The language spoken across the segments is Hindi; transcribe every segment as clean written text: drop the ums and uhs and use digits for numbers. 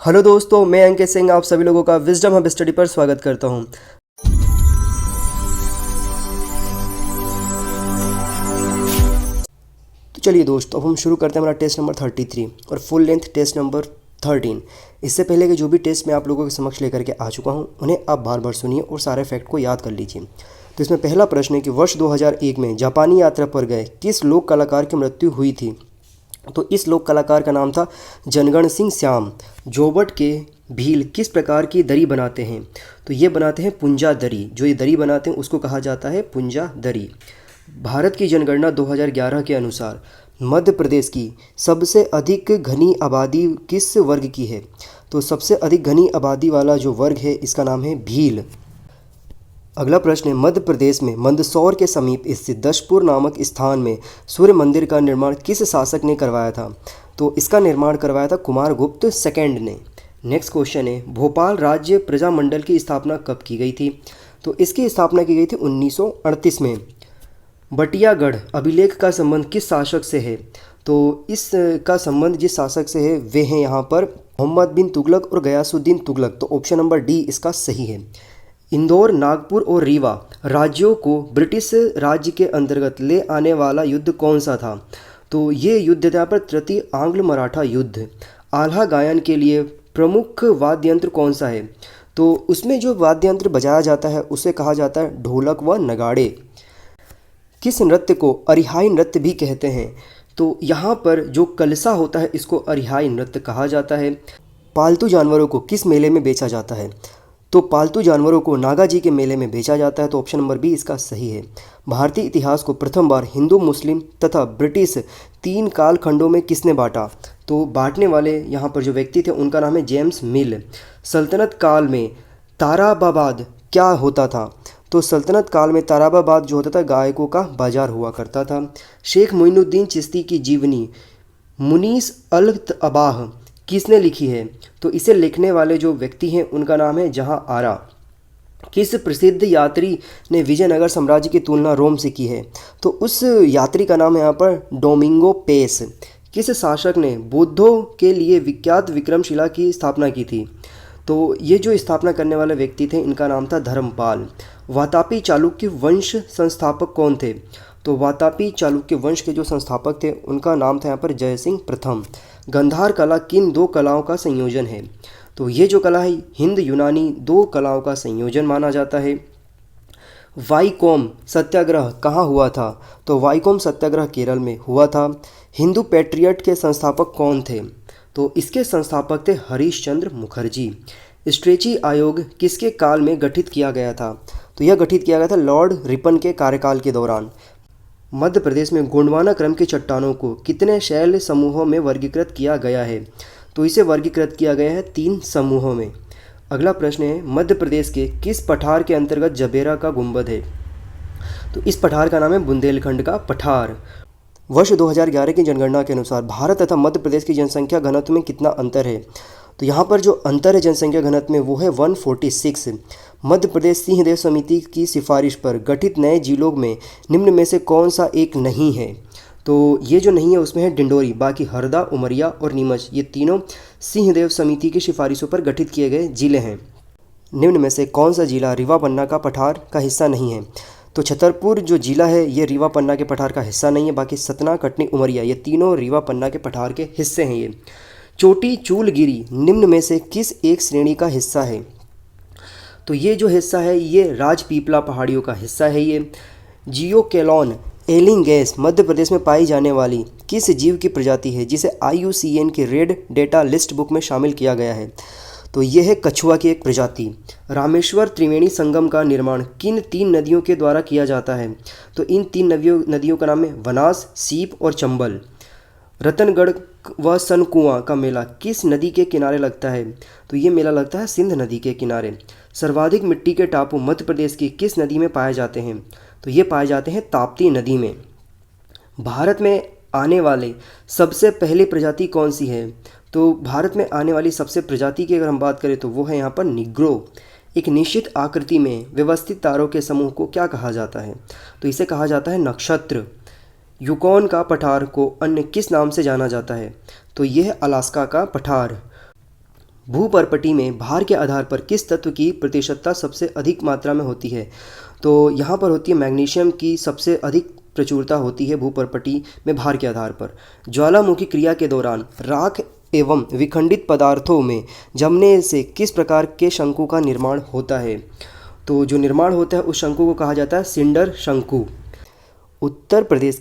हेलो दोस्तों, मैं अंकित सिंह आप सभी लोगों का विजडम हब स्टडी पर स्वागत करता हूं। तो चलिए दोस्तों, अब हम शुरू करते हैं हमारा टेस्ट नंबर 33 और फुल लेंथ टेस्ट नंबर 13। इससे पहले के जो भी टेस्ट मैं आप लोगों के समक्ष लेकर के आ चुका हूं, उन्हें आप बार बार सुनिए और सारे फैक्ट को याद कर लीजिए। तो इसमें पहला प्रश्न है कि वर्ष 2001 में जापानी यात्रा पर गए किस लोक कलाकार की मृत्यु हुई थी। तो इस लोक कलाकार का नाम था जनगण सिंह श्याम। जोबट के भील किस प्रकार की दरी बनाते हैं। तो ये बनाते हैं पुंजा दरी। जो ये दरी बनाते हैं उसको कहा जाता है पुंजा दरी। भारत की जनगणना 2011 के अनुसार मध्य प्रदेश की सबसे अधिक घनी आबादी किस वर्ग की है। तो सबसे अधिक घनी आबादी वाला जो वर्ग है इसका नाम है भील। अगला प्रश्न है, मध्य प्रदेश में मंदसौर के समीप स्थित दशपुर नामक स्थान में सूर्य मंदिर का निर्माण किस शासक ने करवाया था। तो इसका निर्माण करवाया था कुमारगुप्त सेकंड ने। नेक्स्ट क्वेश्चन है, भोपाल राज्य प्रजामंडल की स्थापना कब की गई थी। तो इसकी स्थापना की गई थी 1938 में। बटियागढ़ अभिलेख का संबंध किस शासक से है। तो इसका संबंध जिस शासक से है वे हैं यहाँ पर मोहम्मद बिन तुगलक और गयासुद्दीन तुगलक। तो ऑप्शन नंबर डी इसका सही है। इंदौर, नागपुर और रीवा राज्यों को ब्रिटिश राज्य के अंतर्गत ले आने वाला युद्ध कौन सा था। तो ये युद्ध था पर तृतीय आंग्ल मराठा युद्ध। आल्हा गायन के लिए प्रमुख वाद्य यंत्र कौन सा है। तो उसमें जो वाद्य यंत्र बजाया जाता है उसे कहा जाता है ढोलक व नगाड़े। किस नृत्य को अरिहाई नृत्य भी कहते हैं। तो यहाँ पर जो कलसा होता है इसको अरिहाई नृत्य कहा जाता है। पालतू जानवरों को किस मेले में बेचा जाता है। तो पालतू जानवरों को नागा जी के मेले में बेचा जाता है। तो ऑप्शन नंबर बी इसका सही है। भारतीय इतिहास को प्रथम बार हिंदू, मुस्लिम तथा ब्रिटिश 3 कालखंडों में किसने बांटा। तो बांटने वाले यहाँ पर जो व्यक्ति थे उनका नाम है जेम्स मिल। सल्तनत काल में ताराबाद क्या होता था। तो सल्तनत काल में ताराबाद जो होता था गायकों का बाजार हुआ करता था। शेख मोइनुद्दीन चिश्ती की जीवनी मुनीस अल अबाह किसने लिखी है। तो इसे लिखने वाले जो व्यक्ति हैं उनका नाम है जहां आरा। किस प्रसिद्ध यात्री ने विजयनगर साम्राज्य की तुलना रोम से की है। तो उस यात्री का नाम है यहाँ पर डोमिंगो पेस। किस शासक ने बौद्धों के लिए विख्यात विक्रमशिला की स्थापना की थी। तो ये जो स्थापना करने वाले व्यक्ति थे इनका नाम था धर्मपाल। वातापी चालुक्य वंश संस्थापक कौन थे। तो वातापी चालुक्य वंश के जो संस्थापक थे उनका नाम था यहाँ पर जयसिंह प्रथम। गंधार कला किन 2 कलाओं का संयोजन है। तो ये जो कला है हिंद यूनानी 2 कलाओं का संयोजन माना जाता है। वाईकोम सत्याग्रह कहाँ हुआ था। तो वाईकोम सत्याग्रह केरल में हुआ था। हिंदू पैट्रियट के संस्थापक कौन थे। तो इसके संस्थापक थे हरीश चंद्र मुखर्जी। स्ट्रेची आयोग किसके काल में गठित किया गया था। तो यह गठित किया गया था लॉर्ड रिपन के कार्यकाल के दौरान। मध्य प्रदेश में गोंडवाना क्रम की चट्टानों को कितने शैल समूहों में वर्गीकृत किया गया है। तो इसे वर्गीकृत किया गया है 3 समूहों में। अगला प्रश्न है, मध्य प्रदेश के किस पठार के अंतर्गत जबेरा का गुंबद है। तो इस पठार का नाम है बुंदेलखंड का पठार। वर्ष 2011 की जनगणना के अनुसार भारत तथा मध्य प्रदेश की जनसंख्या घनत्व में कितना अंतर है। तो यहाँ पर जो अंतर है जनसंख्या घनत्व में वो है 146। मध्य प्रदेश सिंह देव समिति की सिफारिश पर गठित नए जिलों में निम्न में से कौन सा एक नहीं है। तो ये जो नहीं है उसमें है डिंडोरी, बाकी हरदा, उमरिया और नीमच ये तीनों सिंह देव समिति की सिफारिशों पर गठित किए गए जिले हैं। निम्न में से कौन सा जिला रीवा पन्ना का पठार का हिस्सा नहीं है। तो छतरपुर जो जिला है ये रीवा पन्ना के पठार का हिस्सा नहीं है। बाकी सतना, कटनी, उमरिया ये तीनों रीवा पन्ना के पठार के हिस्से हैं। ये चोटी चूलगिरी निम्न में से किस एक श्रेणी का हिस्सा है। तो ये जो हिस्सा है ये राजपीपला पहाड़ियों का हिस्सा है। ये जियोकेलॉन एलिंगेस मध्य प्रदेश में पाई जाने वाली किस जीव की प्रजाति है जिसे IUCN के रेड डेटा लिस्ट बुक में शामिल किया गया है। तो यह है कछुआ की एक प्रजाति। रामेश्वर त्रिवेणी संगम का निर्माण किन 3 नदियों के द्वारा किया जाता है। तो इन 3 नदियों का नाम है वनास, सीप और चंबल। रतनगढ़ व सनकुआं का मेला किस नदी के किनारे लगता है। तो ये मेला लगता है सिंध नदी के किनारे। सर्वाधिक मिट्टी के टापू मध्य प्रदेश की किस नदी में पाए जाते हैं। तो ये पाए जाते हैं ताप्ती नदी में। भारत में आने वाले सबसे पहली प्रजाति कौन सी है। तो भारत में आने वाली सबसे प्रजाति की अगर हम बात करें तो वो है यहाँ पर निग्रो। एक निश्चित आकृति में व्यवस्थित तारों के समूह को क्या कहा जाता है। तो इसे कहा जाता है नक्षत्र। यूकॉन का पठार को अन्य किस नाम से जाना जाता है। तो यह अलास्का का पठार। भूपर्पटी में भार के आधार पर किस तत्व की प्रतिशतता सबसे अधिक मात्रा में होती है? तो यहाँ पर होती है मैग्नीशियम की सबसे अधिक प्रचुरता होती है भूपर्पटी में भार के आधार पर। ज्वालामुखी क्रिया के दौरान राख एवं विखंडित पदार्थों में जमने से किस प्रकार के शंकु का निर्माण होता है? तो जो निर्माण होता है उस शंकु को कहा जाता है सिंडर शंकु। उत्तर प्रदेश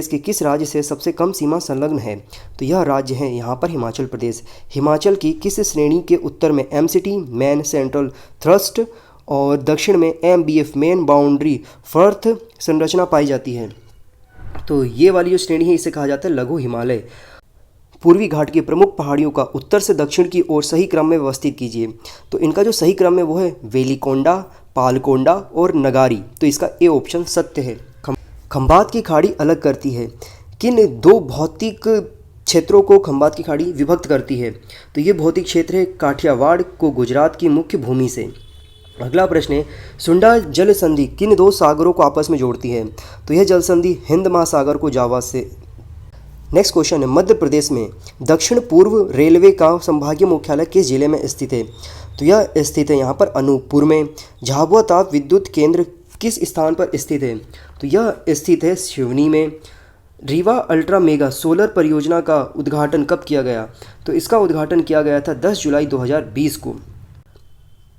के किस राज्य से सबसे कम सीमा संलग्न है? तो यह राज्य है यहाँ पर हिमाचल प्रदेश। हिमाचल की किस श्रेणी के उत्तर में MCT मेन सेंट्रल थ्रस्ट और दक्षिण में MBF मेन बाउंड्री फर्थ संरचना पाई जाती है? तो ये वाली जो श्रेणी है इसे कहा जाता है लघु हिमालय। पूर्वी घाट की प्रमुख पहाड़ियों का उत्तर से दक्षिण की ओर सही क्रम में व्यवस्थित कीजिए। तो इनका जो सही क्रम है वो है वेलिकोंडा, पालकोंडा और नगारी। तो इसका ए ऑप्शन सत्य है। खंबात की खाड़ी अलग करती है? किन दो भौतिक क्षेत्रों को खंबात की खाड़ी विभक्त करती है? तो ये भौतिक क्षेत्र है काठियावाड़ को गुजरात की मुख्य भूमि से। अगला प्रश्न है सुंडा जल संधि किन दो सागरों को आपस में जोड़ती है? तो यह जल संधि हिंद महासागर को जावा से। नेक्स्ट क्वेश्चन है मध्य प्रदेश में दक्षिण पूर्व रेलवे का संभागीय मुख्यालय किस जिले में स्थित है? तो यह स्थित है यहाँ पर अनूपपुर में। झाबुआ ताप विद्युत केंद्र किस स्थान पर स्थित है? तो यह स्थित है सिवनी में। रीवा अल्ट्रा मेगा सोलर परियोजना का उद्घाटन कब किया गया? तो इसका उद्घाटन किया गया था 10 जुलाई 2020 को।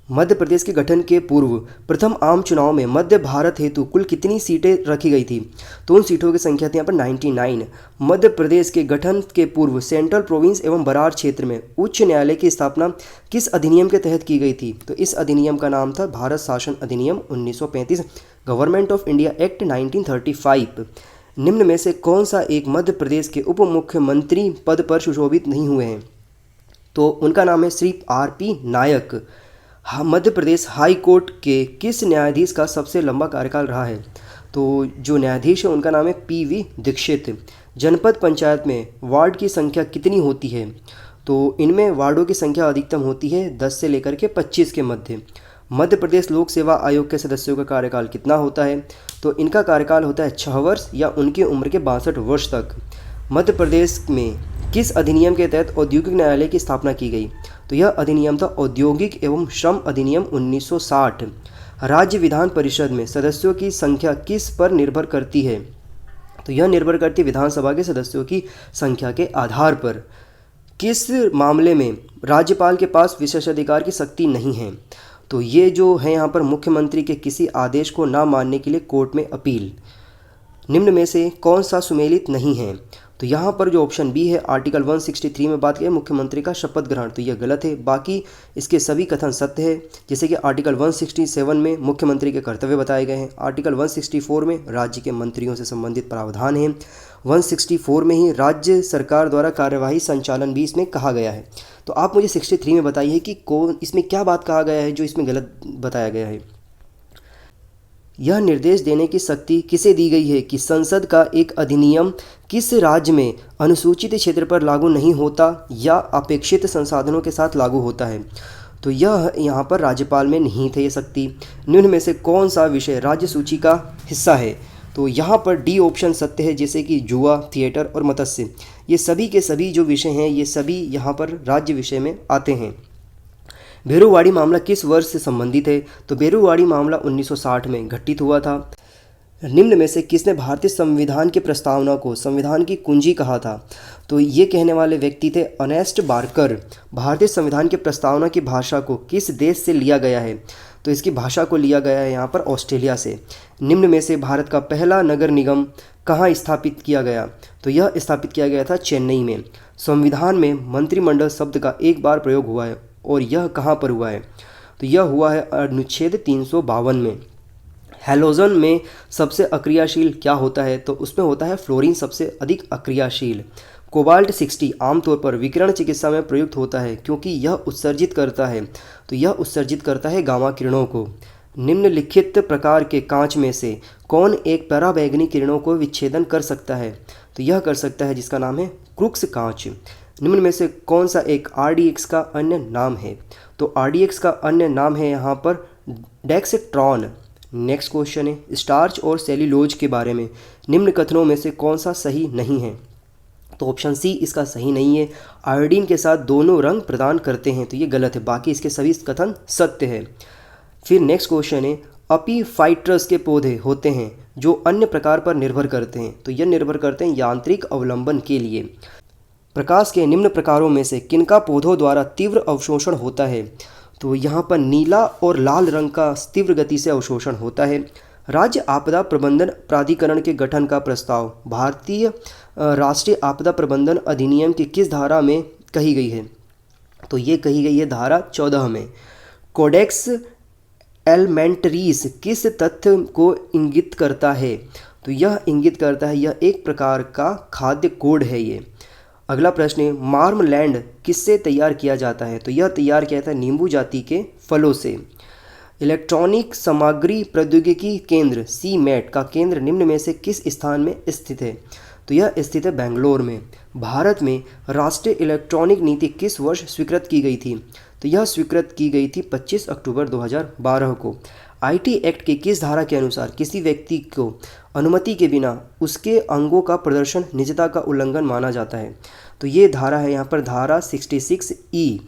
मध्य प्रदेश के गठन के पूर्व प्रथम आम चुनाव में मध्य भारत हेतु कुल कितनी सीटें रखी गई थी? तो उन सीटों की संख्या थी यहाँ पर 99। मध्य प्रदेश के गठन के पूर्व सेंट्रल प्रोविंस एवं बरार क्षेत्र में उच्च न्यायालय की स्थापना किस अधिनियम के तहत की गई थी? तो इस अधिनियम का नाम था भारत शासन अधिनियम 1935, गवर्नमेंट ऑफ इंडिया एक्ट 1935। निम्न में से कौन सा एक मध्य प्रदेश के उप मुख्यमंत्री पद पर सुशोभित नहीं हुए हैं? तो उनका नाम है श्री RP नायक। मध्य प्रदेश हाई कोर्ट के किस न्यायाधीश का सबसे लंबा कार्यकाल रहा है? तो जो न्यायाधीश है उनका नाम है PV दीक्षित। जनपद पंचायत में वार्ड की संख्या कितनी होती है? तो इनमें वार्डों की संख्या अधिकतम होती है 10 से लेकर के 25 के मध्य। मध्य प्रदेश लोक सेवा आयोग के सदस्यों का कार्यकाल कितना होता है? तो इनका कार्यकाल होता है 6 वर्ष या उनकी उम्र के 62 वर्ष तक। मध्य प्रदेश में किस अधिनियम के तहत औद्योगिक न्यायालय की स्थापना की गई? तो यह अधिनियम था औद्योगिक एवं श्रम अधिनियम 1960। राज्य विधान परिषद में सदस्यों की संख्या किस पर निर्भर करती है? तो यह निर्भर करती है विधानसभा के सदस्यों की संख्या के आधार पर। किस मामले में राज्यपाल के पास विशेषाधिकार की शक्ति नहीं है? तो ये जो है यहाँ पर मुख्यमंत्री के किसी आदेश को ना मानने के लिए कोर्ट में अपील। निम्न में से कौन सा सुमेलित नहीं है? तो यहाँ पर जो ऑप्शन बी है आर्टिकल 163 में बात की मुख्यमंत्री का शपथ ग्रहण, तो यह गलत है। बाकी इसके सभी कथन सत्य है। जैसे कि आर्टिकल 167 में मुख्यमंत्री के कर्तव्य बताए गए हैं। आर्टिकल 164 में राज्य के मंत्रियों से संबंधित प्रावधान है। 164 में ही राज्य सरकार द्वारा कार्यवाही संचालन भी इसमें कहा गया है। तो आप मुझे 63 में बताइए कि कौन इसमें क्या बात कहा गया है जो इसमें गलत बताया गया है। यह निर्देश देने की शक्ति किसे दी गई है कि संसद का एक अधिनियम किस राज्य में अनुसूचित क्षेत्र पर लागू नहीं होता या अपेक्षित संसाधनों के साथ लागू होता है? तो यह यहाँ पर राज्यपाल में नहीं थे ये शक्ति। निम्न में से कौन सा विषय राज्य सूची का हिस्सा है? तो यहाँ पर डी ऑप्शन सत्य है, जैसे कि जुआ, थिएटर और मत्स्य। ये सभी के सभी जो विषय हैं ये सभी यहाँ पर राज्य विषय में आते हैं। बेरुवाड़ी मामला किस वर्ष से संबंधित है? तो बेरुवाड़ी मामला 1960 में घटित हुआ था। निम्न में से किसने भारतीय संविधान की प्रस्तावना को संविधान की कुंजी कहा था? तो ये कहने वाले व्यक्ति थे अर्नेस्ट बार्कर। भारतीय संविधान की प्रस्तावना की भाषा को किस देश से लिया गया है? तो इसकी भाषा को लिया गया है यहाँ पर ऑस्ट्रेलिया से। निम्न में से भारत का पहला नगर निगम कहाँ स्थापित किया गया? तो यह स्थापित किया गया था चेन्नई में। संविधान में मंत्रिमंडल शब्द का एक बार प्रयोग हुआ है और यह कहाँ पर हुआ है? तो यह हुआ है अनुच्छेद 352 में। हैलोजन में सबसे अक्रियाशील क्या होता है? तो उसमें होता है फ्लोरीन सबसे अधिक अक्रियाशील। कोबाल्ट 60 आमतौर पर विकिरण चिकित्सा में प्रयुक्त होता है क्योंकि यह उत्सर्जित करता है। तो यह उत्सर्जित करता है गामा किरणों को। निम्नलिखित प्रकार के कांच में से कौन एक पराबैंगनी किरणों को विच्छेदन कर सकता है? तो यह कर सकता है जिसका नाम है क्रूक्स कांच। निम्न में से कौन सा एक RDX का अन्य नाम है? तो RDX का अन्य नाम है यहाँ पर डेक्सट्रॉन। नेक्स्ट क्वेश्चन है स्टार्च और सेल्यूलोज के बारे में निम्न कथनों में से कौन सा सही नहीं है? तो ऑप्शन सी इसका सही नहीं है। आयोडीन के साथ दोनों रंग प्रदान करते हैं, तो ये गलत है। बाकी इसके सभी कथन सत्य है। फिर नेक्स्ट क्वेश्चन है, अपीफाइट्रस के पौधे होते हैं जो अन्य प्रकार पर निर्भर करते हैं, तो यह निर्भर करते हैं यांत्रिक अवलंबन के लिए। प्रकाश के निम्न प्रकारों में से किनका पौधों द्वारा तीव्र अवशोषण होता है, तो यहाँ पर नीला और लाल रंग का तीव्र गति से अवशोषण होता है। राज्य आपदा प्रबंधन प्राधिकरण के गठन का प्रस्ताव भारतीय राष्ट्रीय आपदा प्रबंधन अधिनियम की किस धारा में कही गई है, तो ये कही गई है धारा 14 में। कोडेक्स एलिमेंटरीज किस तथ्य को इंगित करता है, तो यह इंगित करता है, यह एक प्रकार का खाद्य कोड है ये। अगला प्रश्न है, मार्मलैंड किससे तैयार किया जाता है, तो यह तैयार किया जाता है नींबू जाति के फलों से। इलेक्ट्रॉनिक सामग्री प्रौद्योगिकी केंद्र CMAT का केंद्र निम्न में से किस स्थान में स्थित है, तो यह स्थित है बेंगलोर में। भारत में राष्ट्रीय इलेक्ट्रॉनिक नीति किस वर्ष स्वीकृत की गई थी, तो यह स्वीकृत की गई थी 25 अक्टूबर 2012 को। IT एक्ट के किस धारा के अनुसार किसी व्यक्ति को अनुमति के बिना उसके अंगों का प्रदर्शन निजता का उल्लंघन माना जाता है, तो ये धारा है यहाँ पर धारा 66E।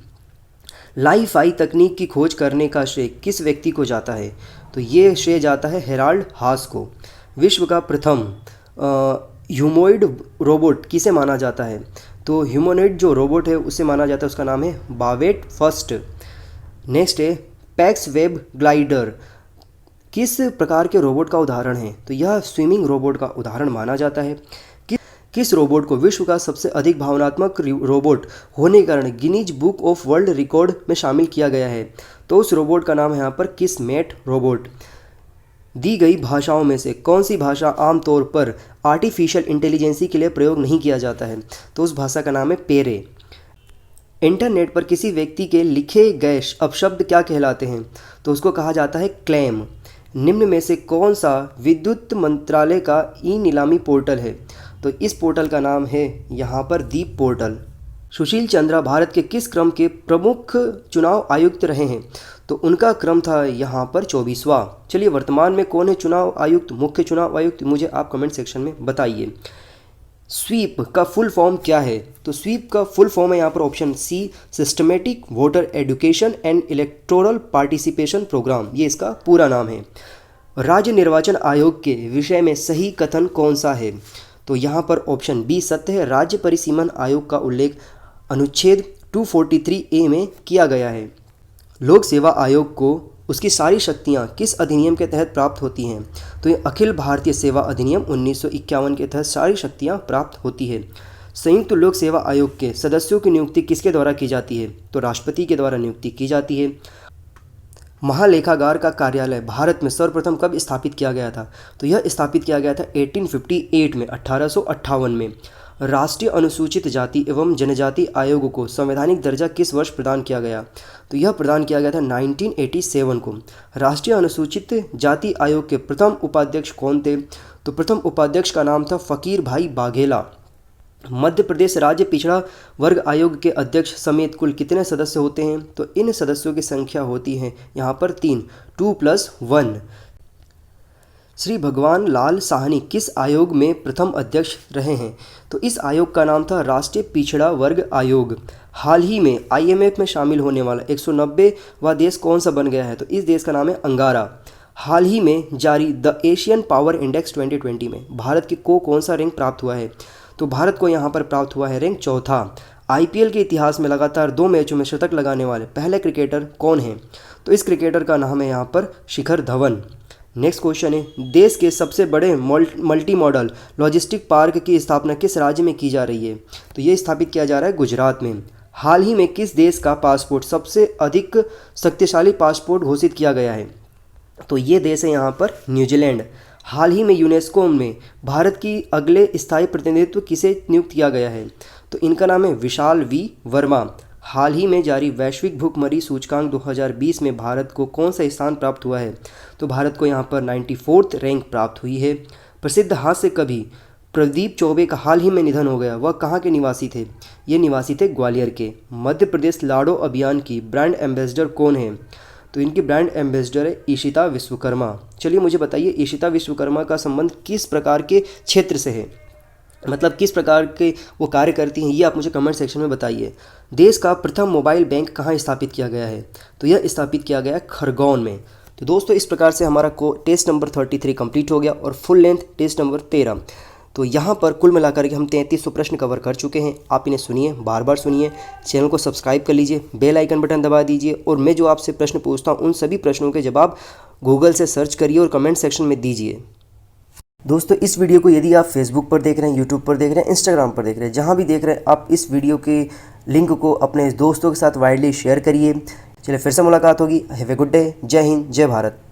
लाइफाई तकनीक की खोज करने का श्रेय किस व्यक्ति को जाता है, तो ये श्रेय जाता है हेराल्ड हास को। विश्व का प्रथम ह्यूमोइड रोबोट किसे माना जाता है, तो ह्यूमोनॉइड जो रोबोट है उसे माना जाता है, उसका नाम है बावेट फर्स्ट। नेक्स्ट है, पैक्स वेब ग्लाइडर किस प्रकार के रोबोट का उदाहरण है, तो यह स्विमिंग रोबोट का उदाहरण माना जाता है। किस रोबोट को विश्व का सबसे अधिक भावनात्मक रोबोट होने के कारण Guinness book of world record में शामिल किया गया है, तो उस रोबोट का नाम है यहाँ पर किसमेट रोबोट। दी गई भाषाओं में से कौन सी भाषा आमतौर पर आर्टिफिशियल इंटेलिजेंसी के लिए प्रयोग नहीं किया जाता है, तो उस भाषा का नाम है पेरे। इंटरनेट पर किसी व्यक्ति के लिखे गए अपशब्द क्या कहलाते हैं, तो उसको कहा जाता है क्लेम। निम्न में से कौन सा विद्युत मंत्रालय का ई नीलामी पोर्टल है, तो इस पोर्टल का नाम है यहाँ पर दीप पोर्टल। सुशील चंद्रा भारत के किस क्रम के प्रमुख चुनाव आयुक्त रहे हैं, तो उनका क्रम था यहाँ पर 24वां। चलिए वर्तमान में कौन है चुनाव आयुक्त, मुख्य चुनाव आयुक्त, मुझे आप कमेंट सेक्शन में बताइए। स्वीप का फुल फॉर्म क्या है, तो स्वीप का फुल फॉर्म है यहाँ पर option C systematic voter education and electoral participation programme, ये इसका पूरा नाम है। राज्य निर्वाचन आयोग के विषय में सही कथन कौन सा है, तो यहाँ पर ऑप्शन बी सत्य है। राज्य परिसीमन आयोग का उल्लेख अनुच्छेद 243A में किया गया है। लोक सेवा आयोग को उसकी सारी शक्तियाँ किस अधिनियम के तहत प्राप्त होती हैं, तो ये अखिल भारतीय सेवा अधिनियम 1951 के तहत सारी शक्तियाँ प्राप्त होती है। संयुक्त लोक सेवा आयोग के सदस्यों की नियुक्ति किसके द्वारा की जाती है, तो राष्ट्रपति के द्वारा नियुक्ति की जाती है। महालेखागार का कार्यालय भारत में सर्वप्रथम कब स्थापित किया गया था, तो यह स्थापित किया गया था 1858 में 1858 में। राष्ट्रीय अनुसूचित जाति एवं जनजाति आयोग को संवैधानिक दर्जा किस वर्ष प्रदान किया गया, तो यह प्रदान किया गया था 1987 को। राष्ट्रीय अनुसूचित जाति आयोग के प्रथम उपाध्यक्ष कौन थे, तो प्रथम उपाध्यक्ष का नाम था फकीर भाई बाघेला। मध्य प्रदेश राज्य पिछड़ा वर्ग आयोग के अध्यक्ष समेत कुल कितने सदस्य होते हैं, तो इन सदस्यों की संख्या होती है यहाँ पर 3, 2+1। श्री भगवान लाल साहनी किस आयोग में प्रथम अध्यक्ष रहे हैं, तो इस आयोग का नाम था राष्ट्रीय पिछड़ा वर्ग आयोग। हाल ही में IMF में शामिल होने वाला 190वां देश कौन सा बन गया है, तो इस देश का नाम है अंगारा। हाल ही में जारी द एशियन पावर इंडेक्स 2020 में भारत को कौन सा रैंक प्राप्त हुआ है, तो भारत को यहाँ पर प्राप्त हुआ है रैंक 4था। IPL के इतिहास में लगातार 2 मैचों में शतक लगाने वाले पहले क्रिकेटर कौन हैं, तो इस क्रिकेटर का नाम है यहाँ पर शिखर धवन। नेक्स्ट क्वेश्चन है, देश के सबसे बड़े मल्टी मॉडल लॉजिस्टिक पार्क की स्थापना किस राज्य में की जा रही है, तो ये स्थापित किया जा रहा है गुजरात में। हाल ही में किस देश का पासपोर्ट सबसे अधिक शक्तिशाली पासपोर्ट घोषित किया गया है, तो ये देश है यहाँ पर न्यूजीलैंड। हाल ही में यूनेस्को में भारत की अगले स्थायी प्रतिनिधित्व किसे नियुक्त किया गया है, तो इनका नाम है विशाल V वर्मा। हाल ही में जारी वैश्विक भूखमरी सूचकांक 2020 में भारत को कौन सा स्थान प्राप्त हुआ है, तो भारत को यहाँ पर 94th रैंक प्राप्त हुई है। प्रसिद्ध हास्य कवि प्रदीप चौबे का हाल ही में निधन हो गया, वह कहाँ के निवासी थे, ये निवासी थे ग्वालियर के। मध्य प्रदेश लाडो अभियान की ब्रांड एम्बेसडर कौन है, तो इनकी ब्रांड एम्बेसडर है ईशिता विश्वकर्मा। चलिए मुझे बताइए ईशिता विश्वकर्मा का संबंध किस प्रकार के क्षेत्र से है, मतलब किस प्रकार के वो कार्य करती हैं, ये आप मुझे कमेंट सेक्शन में बताइए। देश का प्रथम मोबाइल बैंक कहाँ स्थापित किया गया है? तो यह स्थापित किया गया है खरगोन में। तो दोस्तों इस प्रकार से हमारा टेस्ट नंबर 33 कंप्लीट हो गया और फुल लेंथ टेस्ट नंबर 13। तो यहाँ पर कुल मिलाकर के हम 3300 प्रश्न कवर कर चुके हैं। आप इन्हें सुनिए, बार बार सुनिए, चैनल को सब्सक्राइब कर लीजिए, बेल आइकन बटन दबा दीजिए और मैं जो आपसे प्रश्न पूछता हूँ उन सभी प्रश्नों के जवाब गूगल से सर्च करिए और कमेंट सेक्शन में दीजिए। दोस्तों इस वीडियो को यदि आप फेसबुक पर देख रहे हैं, यूट्यूब पर देख रहे हैं, इंस्टाग्राम पर देख रहे हैं, जहाँ भी देख रहे हैं, आप इस वीडियो के लिंक को अपने दोस्तों के साथ वाइडली शेयर करिए। चलिए फिर से मुलाकात होगी। Have a good day. जय हिंद, जय भारत।